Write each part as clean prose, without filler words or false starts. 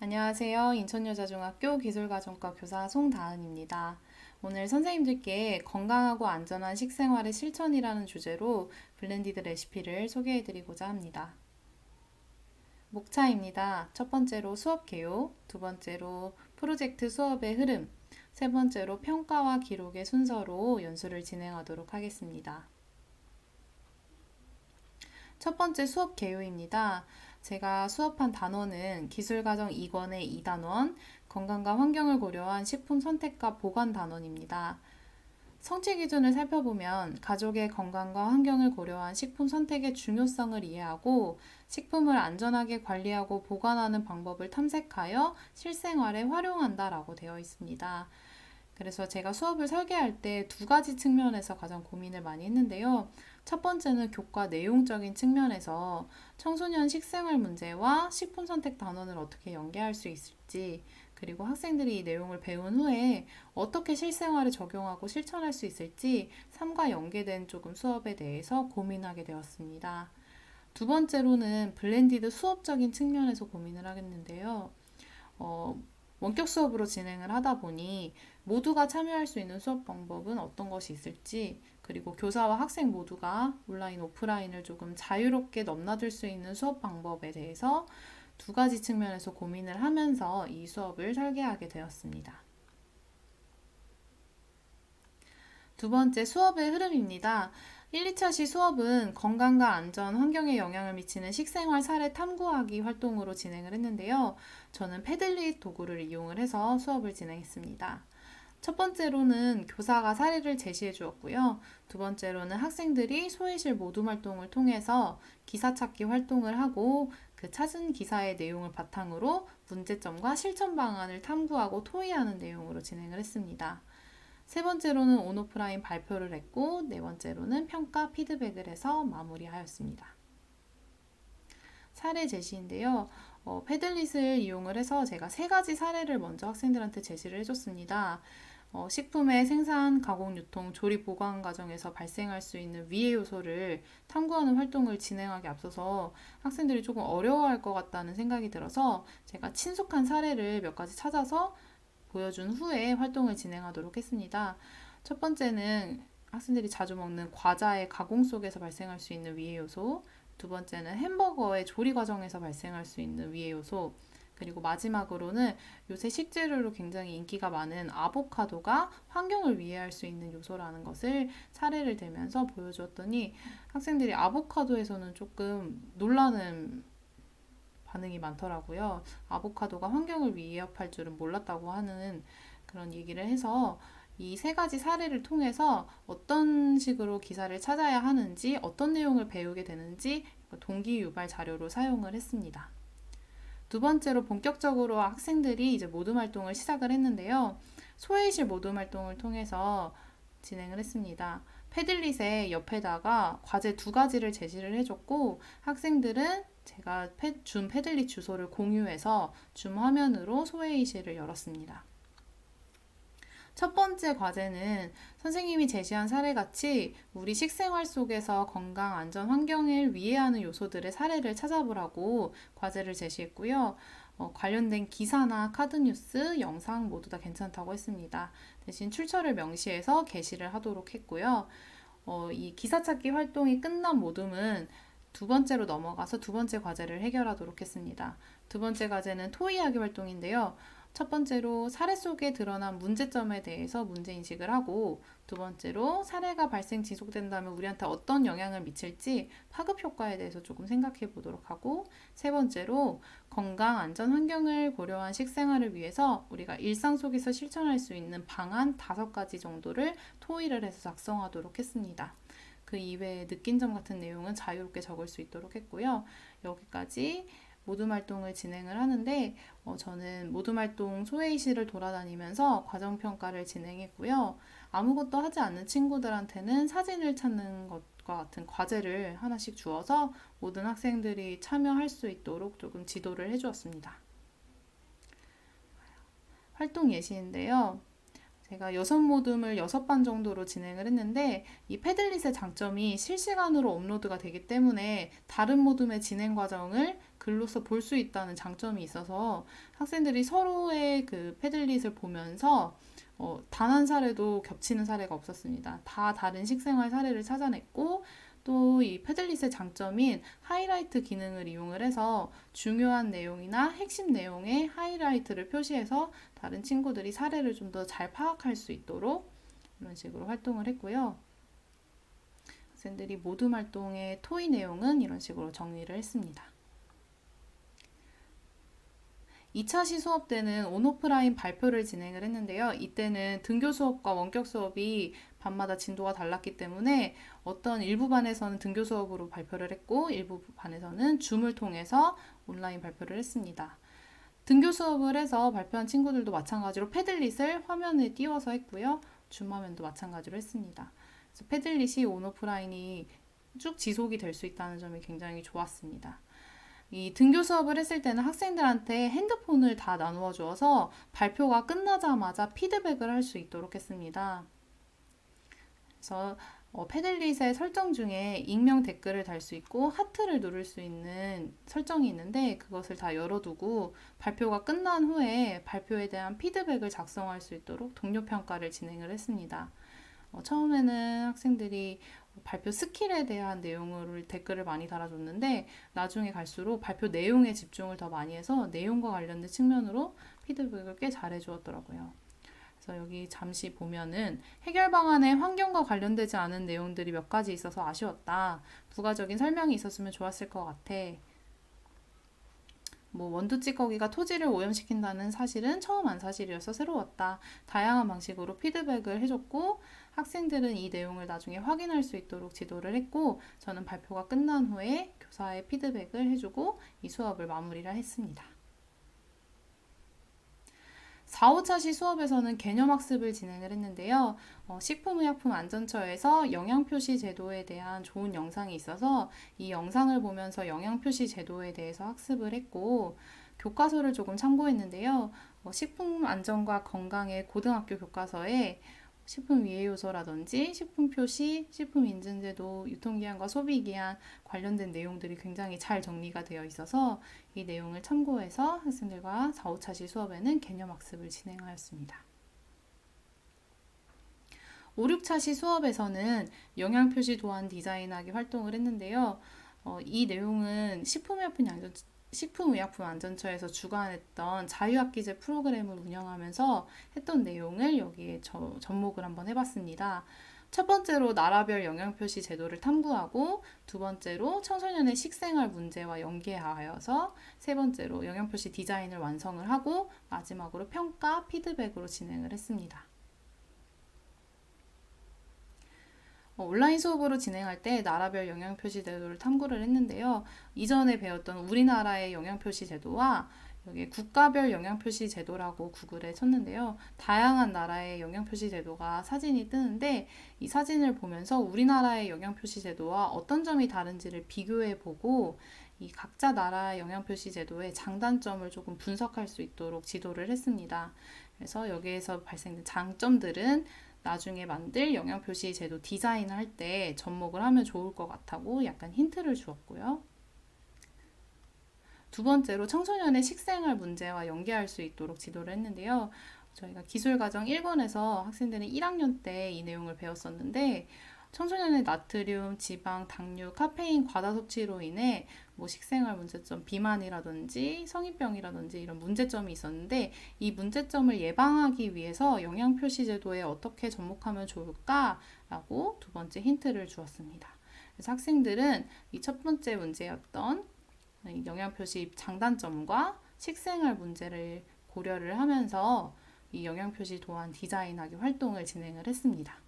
안녕하세요. 인천여자중학교 기술과정과 교사 송다은입니다. 오늘 선생님들께 건강하고 안전한 식생활의 실천이라는 주제로 블렌디드 레시피를 소개해드리고자 합니다. 목차입니다. 첫 번째로 수업 개요, 두 번째로 프로젝트 수업의 흐름, 세 번째로 평가와 기록의 순서로 연수를 진행하도록 하겠습니다. 첫 번째 수업 개요입니다. 제가 수업한 단원은 기술과정 2권의 2단원, 건강과 환경을 고려한 식품 선택과 보관 단원입니다. 성취 기준을 살펴보면 가족의 건강과 환경을 고려한 식품 선택의 중요성을 이해하고 식품을 안전하게 관리하고 보관하는 방법을 탐색하여 실생활에 활용한다라고 되어 있습니다. 그래서 제가 수업을 설계할 때 두 가지 측면에서 가장 고민을 많이 했는데요. 첫 번째는 교과 내용적인 측면에서 청소년 식생활 문제와 식품 선택 단원을 어떻게 연계할 수 있을지, 그리고 학생들이 이 내용을 배운 후에 어떻게 실생활에 적용하고 실천할 수 있을지 삶과 연계된 조금 수업에 대해서 고민하게 되었습니다. 두 번째로는 블렌디드 수업적인 측면에서 고민을 하겠는데요. 원격 수업으로 진행을 하다 보니 모두가 참여할 수 있는 수업 방법은 어떤 것이 있을지, 그리고 교사와 학생 모두가 온라인, 오프라인을 조금 자유롭게 넘나들 수 있는 수업 방법에 대해서 두 가지 측면에서 고민을 하면서 이 수업을 설계하게 되었습니다. 두 번째, 수업의 흐름입니다. 1, 2차 시 수업은 건강과 안전, 환경에 영향을 미치는 식생활 사례 탐구하기 활동으로 진행을 했는데요. 저는 패들릿 도구를 이용을 해서 수업을 진행했습니다. 첫 번째로는 교사가 사례를 제시해 주었고요. 두 번째로는 학생들이 소외실 모둠 활동을 통해서 기사 찾기 활동을 하고 그 찾은 기사의 내용을 바탕으로 문제점과 실천 방안을 탐구하고 토의하는 내용으로 진행을 했습니다. 세 번째로는 온오프라인 발표를 했고, 네 번째로는 평가 피드백을 해서 마무리하였습니다. 사례 제시인데요. 패들릿을 이용을 해서 제가 세 가지 사례를 먼저 학생들한테 제시를 해줬습니다. 식품의 생산, 가공, 유통, 조리, 보관 과정에서 발생할 수 있는 위해 요소를 탐구하는 활동을 진행하기 앞서서 학생들이 조금 어려워할 것 같다는 생각이 들어서 제가 친숙한 사례를 몇 가지 찾아서 보여준 후에 활동을 진행하도록 했습니다. 첫 번째는 학생들이 자주 먹는 과자의 가공 속에서 발생할 수 있는 위해 요소, 두 번째는 햄버거의 조리 과정에서 발생할 수 있는 위해 요소, 그리고 마지막으로는 요새 식재료로 굉장히 인기가 많은 아보카도가 환경을 위해할 수 있는 요소라는 것을 사례를 들면서 보여주었더니 학생들이 아보카도에서는 조금 놀라는 반응이 많더라고요. 아보카도가 환경을 위협할 줄은 몰랐다고 하는 그런 얘기를 해서 이 세 가지 사례를 통해서 어떤 식으로 기사를 찾아야 하는지, 어떤 내용을 배우게 되는지 동기 유발 자료로 사용을 했습니다. 두 번째로 본격적으로 학생들이 이제 모둠 활동을 시작을 했는데요. 소외실 모둠 활동을 통해서 진행을 했습니다. 패들릿의 옆에다가 과제 두 가지를 제시를 해줬고 학생들은 제가 줌 패들릿 주소를 공유해서 줌 화면으로 소외의실을 열었습니다. 첫 번째 과제는 선생님이 제시한 사례같이 우리 식생활 속에서 건강, 안전, 환경을 위해하는 요소들의 사례를 찾아보라고 과제를 제시했고요. 관련된 기사나 카드뉴스, 영상 모두 다 괜찮다고 했습니다. 대신 출처를 명시해서 게시를 하도록 했고요. 이 기사 찾기 활동이 끝난 모둠은 두 번째로 넘어가서 두 번째 과제를 해결하도록 했습니다. 두 번째 과제는 토의하기 활동인데요. 첫 번째로 사례 속에 드러난 문제점에 대해서 문제인식을 하고, 두 번째로 사례가 발생 지속된다면 우리한테 어떤 영향을 미칠지 파급 효과에 대해서 조금 생각해 보도록 하고, 세 번째로 건강, 안전, 환경을 고려한 식생활을 위해서 우리가 일상 속에서 실천할 수 있는 방안 5가지 정도를 토의를 해서 작성하도록 했습니다. 그 이외에 느낀 점 같은 내용은 자유롭게 적을 수 있도록 했고요. 여기까지 모둠 활동을 진행을 하는데 저는 모둠 활동 소회의실을 돌아다니면서 과정평가를 진행했고요. 아무것도 하지 않는 친구들한테는 사진을 찾는 것과 같은 과제를 하나씩 주어서 모든 학생들이 참여할 수 있도록 조금 지도를 해주었습니다. 활동 예시인데요. 제가 6모둠을 6반 정도로 진행을 했는데 이 패들릿의 장점이 실시간으로 업로드가 되기 때문에 다른 모둠의 진행 과정을 그 글로써 볼 수 있다는 장점이 있어서 학생들이 서로의 그 패들릿을 보면서 단 한 사례도 겹치는 사례가 없었습니다. 다 다른 식생활 사례를 찾아냈고 또 이 패들릿의 장점인 하이라이트 기능을 이용을 해서 중요한 내용이나 핵심 내용의 하이라이트를 표시해서 다른 친구들이 사례를 좀 더 잘 파악할 수 있도록 이런 식으로 활동을 했고요. 학생들이 모둠 활동의 토의 내용은 이런 식으로 정리를 했습니다. 2차 시 수업 때는 온오프라인 발표를 진행을 했는데요. 이때는 등교 수업과 원격 수업이 반마다 진도가 달랐기 때문에 어떤 일부 반에서는 등교 수업으로 발표를 했고 일부 반에서는 줌을 통해서 온라인 발표를 했습니다. 등교 수업을 해서 발표한 친구들도 마찬가지로 패들릿을 화면에 띄워서 했고요. 줌 화면도 마찬가지로 했습니다. 그래서 패들릿이 온오프라인이 쭉 지속이 될 수 있다는 점이 굉장히 좋았습니다. 이 등교 수업을 했을 때는 학생들한테 핸드폰을 다 나누어 주어서 발표가 끝나자마자 피드백을 할 수 있도록 했습니다. 그래서 패들릿의 설정 중에 익명 댓글을 달 수 있고 하트를 누를 수 있는 설정이 있는데 그것을 다 열어두고 발표가 끝난 후에 발표에 대한 피드백을 작성할 수 있도록 동료 평가를 진행을 했습니다. 처음에는 학생들이 발표 스킬에 대한 내용을 댓글을 많이 달아줬는데 나중에 갈수록 발표 내용에 집중을 더 많이 해서 내용과 관련된 측면으로 피드백을 꽤 잘해 주었더라고요. 그래서 여기 잠시 보면은 해결 방안에 환경과 관련되지 않은 내용들이 몇 가지 있어서 아쉬웠다. 부가적인 설명이 있었으면 좋았을 것 같아. 원두 찌꺼기가 토지를 오염시킨다는 사실은 처음 안 사실이어서 새로웠다. 다양한 방식으로 피드백을 해줬고 학생들은 이 내용을 나중에 확인할 수 있도록 지도를 했고 저는 발표가 끝난 후에 교사의 피드백을 해주고 이 수업을 마무리를 했습니다. 4, 5차 시 수업에서는 개념학습을 진행을 했는데요. 식품의약품안전처에서 영양표시 제도에 대한 좋은 영상이 있어서 이 영상을 보면서 영양표시 제도에 대해서 학습을 했고 교과서를 조금 참고했는데요. 식품안전과 건강의 고등학교 교과서에 식품 위해 요소라든지 식품 표시, 식품 인증 제도, 유통기한과 소비기한 관련된 내용들이 굉장히 잘 정리가 되어 있어서 이 내용을 참고해서 학생들과 4, 5차 시 수업에는 개념학습을 진행하였습니다. 5, 6차 시 수업에서는 영양표시 도안 디자인하기 활동을 했는데요. 이 내용은 식품의약품안전처에서 주관했던 자유학기제 프로그램을 운영하면서 했던 내용을 여기에 접목을 한번 해봤습니다. 첫 번째로 나라별 영양표시 제도를 탐구하고 두 번째로 청소년의 식생활 문제와 연계하여서 세 번째로 영양표시 디자인을 완성을 하고 마지막으로 평가, 피드백으로 진행을 했습니다. 온라인 수업으로 진행할 때 나라별 영양표시 제도를 탐구를 했는데요. 이전에 배웠던 우리나라의 영양표시 제도와 여기 국가별 영양표시 제도라고 구글에 쳤는데요. 다양한 나라의 영양표시 제도가 사진이 뜨는데 이 사진을 보면서 우리나라의 영양표시 제도와 어떤 점이 다른지를 비교해보고 이 각자 나라의 영양표시 제도의 장단점을 조금 분석할 수 있도록 지도를 했습니다. 그래서 여기에서 발생된 장점들은 나중에 만들 영양표시 제도 디자인할 때 접목을 하면 좋을 것 같다고 약간 힌트를 주었고요. 두 번째로 청소년의 식생활 문제와 연계할 수 있도록 지도를 했는데요. 저희가 기술과정 1권에서 학생들은 1학년 때 이 내용을 배웠었는데 청소년의 나트륨, 지방, 당류, 카페인 과다 섭취로 인해 식생활 문제점, 비만이라든지 성인병이라든지 이런 문제점이 있었는데 이 문제점을 예방하기 위해서 영양표시 제도에 어떻게 접목하면 좋을까라고 두 번째 힌트를 주었습니다. 그래서 학생들은 이 첫 번째 문제였던 영양표시 장단점과 식생활 문제를 고려를 하면서 이 영양표시 도안 디자인하기 활동을 진행을 했습니다.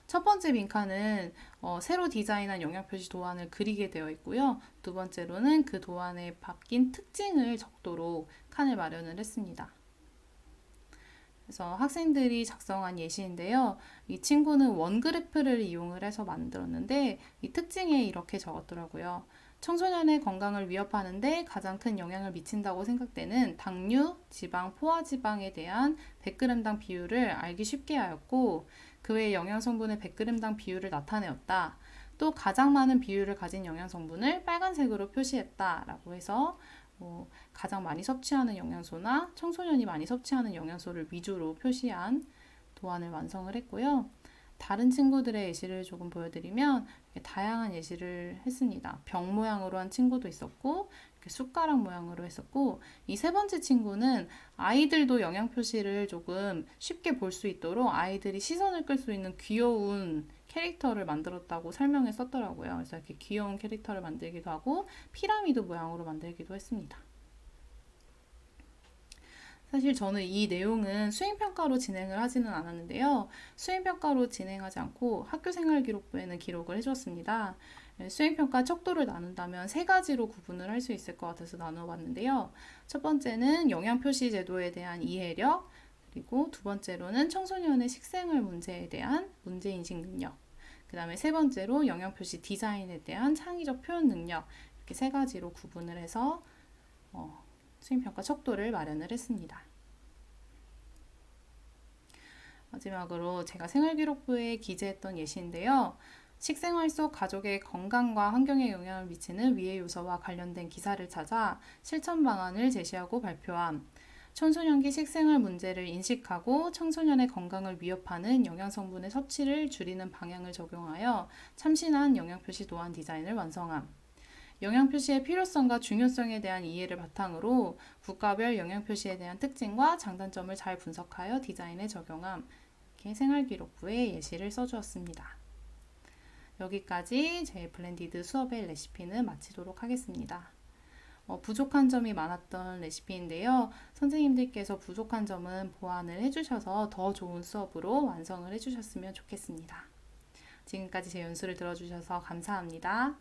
첫 번째 빈칸은 새로 디자인한 영양표시 도안을 그리게 되어 있고요. 두 번째로는 그 도안에 바뀐 특징을 적도록 칸을 마련을 했습니다. 그래서 학생들이 작성한 예시인데요. 이 친구는 원그래프를 이용을 해서 만들었는데 이 특징에 이렇게 적었더라고요. 청소년의 건강을 위협하는데 가장 큰 영향을 미친다고 생각되는 당류, 지방, 포화지방에 대한 100g당 비율을 알기 쉽게 하였고 그 외의 영양성분의 100g당 비율을 나타내었다. 또 가장 많은 비율을 가진 영양 성분을 빨간색으로 표시했다라고 해서 가장 많이 섭취하는 영양소나 청소년이 많이 섭취하는 영양소를 위주로 표시한 도안을 완성을 했고요. 다른 친구들의 예시를 조금 보여드리면 다양한 예시를 했습니다. 병 모양으로 한 친구도 있었고 이렇게 숟가락 모양으로 했었고 이 세 번째 친구는 아이들도 영양 표시를 조금 쉽게 볼 수 있도록 아이들이 시선을 끌 수 있는 귀여운 캐릭터를 만들었다고 설명에 썼더라고요. 그래서 이렇게 귀여운 캐릭터를 만들기도 하고 피라미드 모양으로 만들기도 했습니다. 사실 저는 이 내용은 수행평가로 진행을 하지는 않았는데요. 수행평가로 진행하지 않고 학교생활기록부에는 기록을 해줬습니다. 수행평가 척도를 나눈다면 세 가지로 구분을 할 수 있을 것 같아서 나눠봤는데요. 첫 번째는 영양표시 제도에 대한 이해력, 그리고 두 번째로는 청소년의 식생활 문제에 대한 문제인식 능력, 그 다음에 세 번째로 영양표시 디자인에 대한 창의적 표현 능력, 이렇게 세 가지로 구분을 해서 수행평가 척도를 마련을 했습니다. 마지막으로 제가 생활기록부에 기재했던 예시인데요. 식생활 속 가족의 건강과 환경에 영향을 미치는 위의 요소와 관련된 기사를 찾아 실천 방안을 제시하고 발표함. 청소년기 식생활 문제를 인식하고 청소년의 건강을 위협하는 영양성분의 섭취를 줄이는 방향을 적용하여 참신한 영양표시 도안 디자인을 완성함. 영양표시의 필요성과 중요성에 대한 이해를 바탕으로 국가별 영양표시에 대한 특징과 장단점을 잘 분석하여 디자인에 적용함. 이렇게 생활기록부에 예시를 써주었습니다. 여기까지 제 블렌디드 수업의 레시피는 마치도록 하겠습니다. 부족한 점이 많았던 레시피인데요. 선생님들께서 부족한 점은 보완을 해주셔서 더 좋은 수업으로 완성을 해주셨으면 좋겠습니다. 지금까지 제 연수를 들어주셔서 감사합니다.